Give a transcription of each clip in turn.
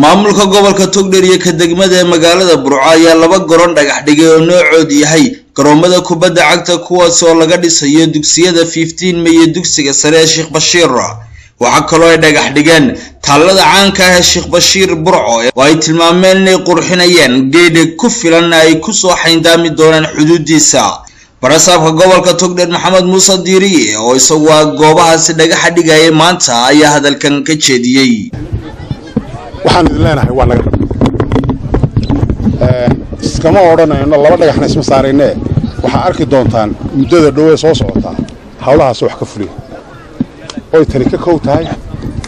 maamulka gobolka Togdheer ka degmada magaalada Burco ayaa laba garoon dhagaxdhigay oo noocood yahay garoomada kubada cagta kuwaas oo laga dhisayo dugsiyada 15 May dugsiga sare Sheikh Bashiir waxa kaloo ay dhagaxdhigeen taalada caanka ah Sheikh Bashiir Burco oo ay tilmaameen inay qurxinayaan geed ku filan ay ku soo xayndaami doonaan xuduudiisa barasaabka gobolka Togdheer Maxamed Muuse Diiriye oo isagu goobahaas dhagaxdhigay maanta ayaa hadalkan ka jeediyay waxaan idin leenahay waa naga iskama oranayno laba dhagaxna isma saarayne waxa arki doontaan muddada dhow ee soo socota hawlahaas wax ka fuliyo oo tani ka koow tahay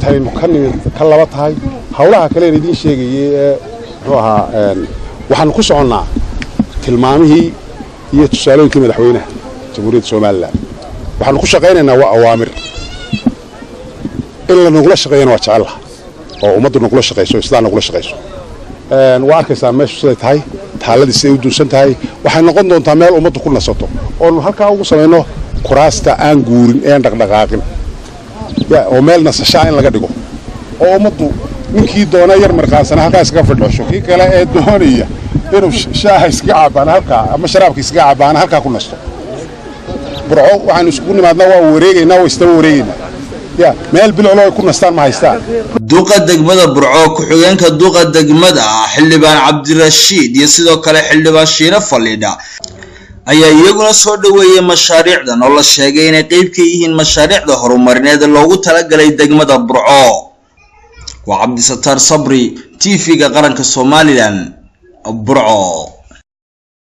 tay mukanni ka laba tahay hawlaha kale ee idin sheegayay waxaan ku soconnaa tilmaamihii iyo tusaalooyinkii madaxweynaha jamhuuriyadda Soomaaliland waxaan ku shaqaynaynaa waa awaamir illa nagula shaqeeyna waa jecel oo ummaddu nagula shaqeyso isla nagula shaqeyso waa arkaysaa meeshu siday tahay taaladii siday u duusan tahay waxay noqon doontaa meel ummaddu ku nasato oo halka ugu sameeyno kuraasta aan guurin ee dhaqdhaqaaqin oo meel nasasho in laga dhigo oo ummaddu ninkii doona yar marqaasana halka iska fadhiyo kii kale ee doonaya inuu shaaha iska cabaan halka ama sharaabka iska cabaan halka ku nasto Burco waxaan isku nimaadnaa waa wareegaynaa oo istaba wareegaynaa meel bilowlo ku nastaan ma haystaan duqa degmada Burco ku xigeenka duqa degmada xildhibaan Cabdirashiid iyo sidoo kale xildhibaan Shiina Faliida ayaa iyaguna soo dhaweeyay mashaariicdan oo la sheegay inay qayb ka yihiin mashaariicda horumarineed loogu talagalay degmada Burco waa Cabdi Sattar Sabri TV-ga qaranka Soomaaliland Burco.